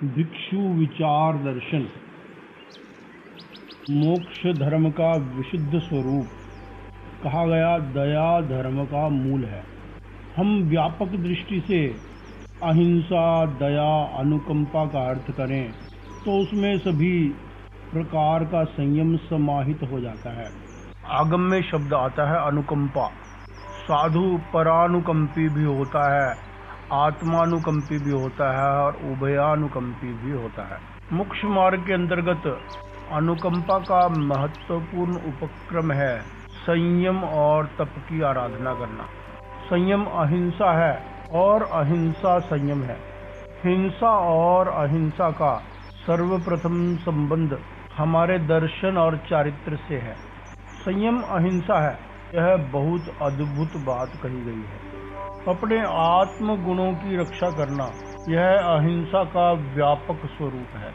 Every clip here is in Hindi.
भिक्षु विचार दर्शन मोक्ष धर्म का विशुद्ध स्वरूप कहा गया। दया धर्म का मूल है। हम व्यापक दृष्टि से अहिंसा, दया, अनुकंपा का अर्थ करें तो उसमें सभी प्रकार का संयम समाहित हो जाता है। आगम में शब्द आता है अनुकंपा। साधु परानुकंपी भी होता है, आत्मानुकंपी भी होता है और उभयानुकंपी भी होता है। मोक्ष मार्ग के अंतर्गत अनुकंपा का महत्वपूर्ण उपक्रम है संयम और तप की आराधना करना। संयम अहिंसा है और अहिंसा संयम है। हिंसा और अहिंसा का सर्वप्रथम संबंध हमारे दर्शन और चारित्र से है। संयम अहिंसा है, यह बहुत अद्भुत बात कही गई है। अपने आत्म गुणों की रक्षा करना, यह अहिंसा का व्यापक स्वरूप है।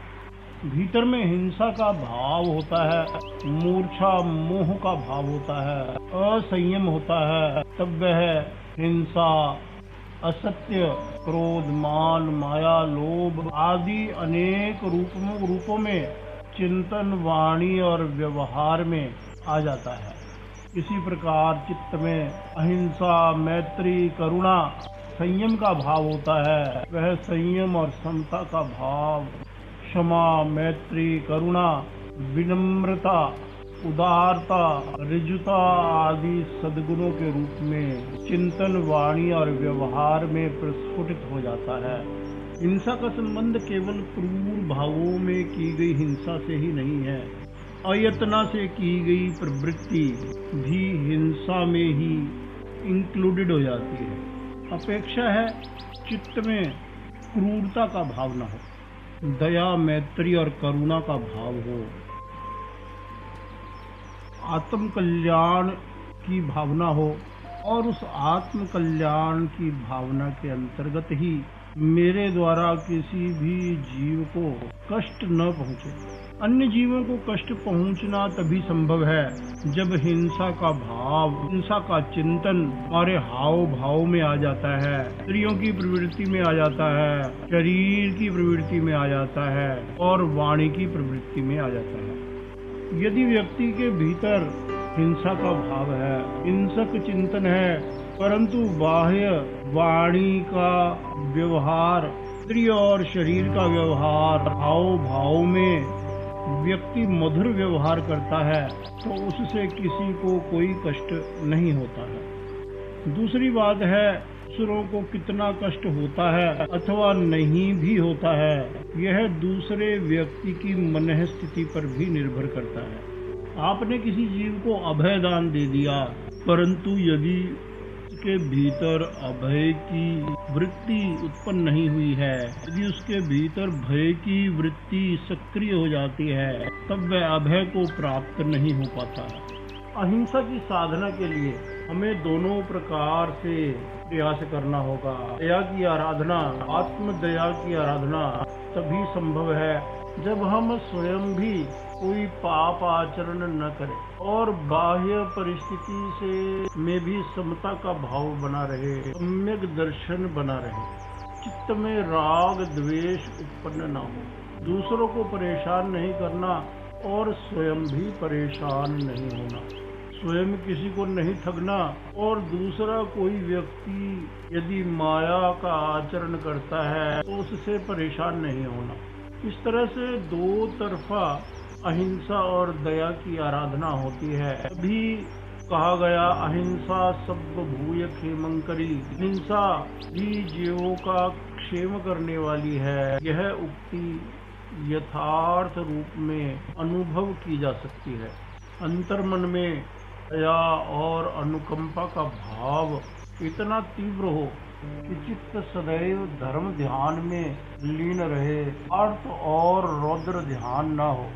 भीतर में हिंसा का भाव होता है, मूर्छा मोह का भाव होता है, असंयम होता है, तब वह हिंसा, असत्य, क्रोध, मान, माया, लोभ आदि अनेक रूपों में चिंतन, वाणी और व्यवहार में आ जाता है। इसी प्रकार चित्त में अहिंसा, मैत्री, करुणा, संयम का भाव होता है। वह संयम और समता का भाव क्षमा, मैत्री, करुणा, विनम्रता, उदारता, ऋजुता आदि सद्गुणों के रूप में चिंतन, वाणी और व्यवहार में प्रस्फुटित हो जाता है। हिंसा का संबंध केवल क्रूर भावों में की गई हिंसा से ही नहीं है। अयतना से की गई प्रवृत्ति भी हिंसा में ही इंक्लूडेड हो जाती है। अपेक्षा है चित्त में क्रूरता का भाव न हो, दया, मैत्री और करुणा का भाव हो, आत्म कल्याण की भावना हो और उस आत्म कल्याण की भावना के अंतर्गत ही मेरे द्वारा किसी भी जीव को कष्ट न पहुंचे। अन्य जीवों को कष्ट पहुंचना तभी संभव है जब हिंसा का भाव, हिंसा का चिंतन हमारे हाव भाव में आ जाता है, स्त्रियों की प्रवृत्ति में आ जाता है, शरीर की प्रवृत्ति में आ जाता है और वाणी की प्रवृत्ति में आ जाता है। यदि व्यक्ति के भीतर हिंसा का भाव है, हिंसक चिंतन है, परंतु बाह्य वाणी का व्यवहार, स्त्री और शरीर का व्यवहार, हाव भाव में व्यक्ति मधुर व्यवहार करता है तो उससे किसी को कोई कष्ट नहीं होता है। दूसरी बात है, दूसरों को कितना कष्ट होता है अथवा नहीं भी होता है, यह दूसरे व्यक्ति की मन स्थिति पर भी निर्भर करता है। आपने किसी जीव को अभय दान दे दिया, परंतु यदि उसके भीतर अभय की वृत्ति उत्पन्न नहीं हुई है, यदि उसके भीतर भय की वृत्ति सक्रिय हो जाती है, तब वह अभय को प्राप्त नहीं हो पाता। अहिंसा की साधना के लिए हमें दोनों प्रकार से प्रयास करना होगा। दया की आराधना, आत्म दया की आराधना तभी संभव है जब हम स्वयं भी कोई पाप आचरण न करें और बाह्य परिस्थिति से में भी समता का भाव बना रहे, सम्यक दर्शन बना रहे, चित्त में राग द्वेष उत्पन्न न हो, दूसरों को परेशान नहीं करना और स्वयं भी परेशान नहीं होना, स्वयं किसी को नहीं ठगना और दूसरा कोई व्यक्ति यदि माया का आचरण करता है तो उससे परेशान नहीं होना। इस तरह से दो तरफा अहिंसा और दया की आराधना होती है। अभी कहा गया अहिंसा सब भूय क्षेमंकरी, हिंसा ही जीवों का क्षेम करने वाली है। यह उक्ति यथार्थ रूप में अनुभव की जा सकती है। अंतर्मन में दया और अनुकंपा का भाव इतना तीव्र हो कि चित्त सदैव धर्म ध्यान में लीन रहे, अर्थ और रौद्र ध्यान न हो।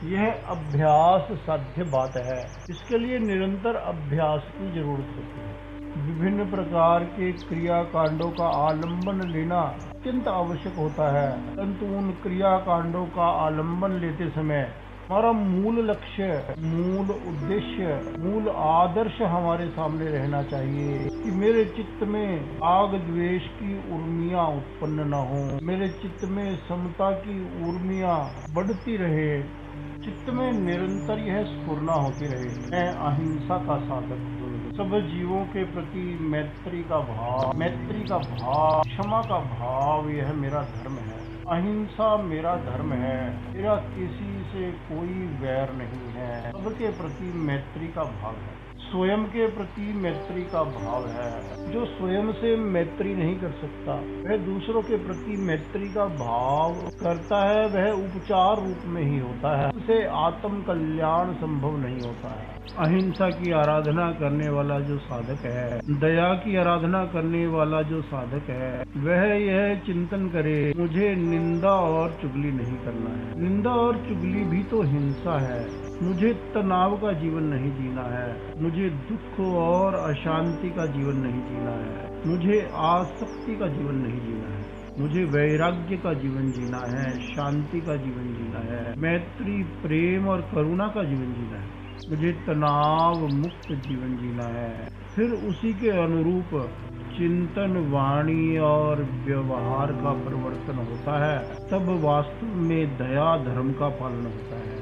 यह अभ्यास साध्य बात है। इसके लिए निरंतर अभ्यास की जरूरत होती है। विभिन्न प्रकार के क्रिया कांडों का आलंबन लेना अत्यंत आवश्यक होता है, परंतु उन क्रिया कांडों का आलंबन लेते समय हमारा मूल लक्ष्य, मूल उद्देश्य, मूल आदर्श हमारे सामने रहना चाहिए कि मेरे चित्त में राग द्वेष की उर्मियां उत्पन्न न हो, मेरे चित्त में समता की उर्मियां बढ़ती रहे, चित्त में निरंतर यह स्फुरना होती रहे। मैं अहिंसा का साधक हूँ। सब जीवों के प्रति मैत्री का भाव, क्षमा का भाव, यह मेरा धर्म है। अहिंसा मेरा धर्म है। मेरा किसी से कोई वैर नहीं है। सबके प्रति मैत्री का भाव है। स्वयं के प्रति मैत्री का भाव है। जो स्वयं से मैत्री नहीं कर सकता, वह दूसरों के प्रति मैत्री का भाव करता है, वह उपचार रूप में ही होता है। उससे आत्म कल्याण संभव नहीं होता है। अहिंसा की आराधना करने वाला जो साधक है, दया की आराधना करने वाला जो साधक है, वह यह चिंतन करे, मुझे निंदा और चुगली नहीं करना है। निंदा और चुगली भी तो हिंसा है। मुझे तनाव का जीवन नहीं जीना है। मुझे दुख और अशांति का जीवन नहीं जीना है। मुझे आसक्ति का जीवन नहीं जीना है। मुझे वैराग्य का जीवन जीना है, शांति का जीवन जीना है, मैत्री, प्रेम और करुणा का जीवन जीना है। मुझे तनाव मुक्त जीवन जीना है। फिर उसी के अनुरूप चिंतन, वाणी और व्यवहार का परिवर्तन होता है। तब वास्तव में दया धर्म का पालन होता है।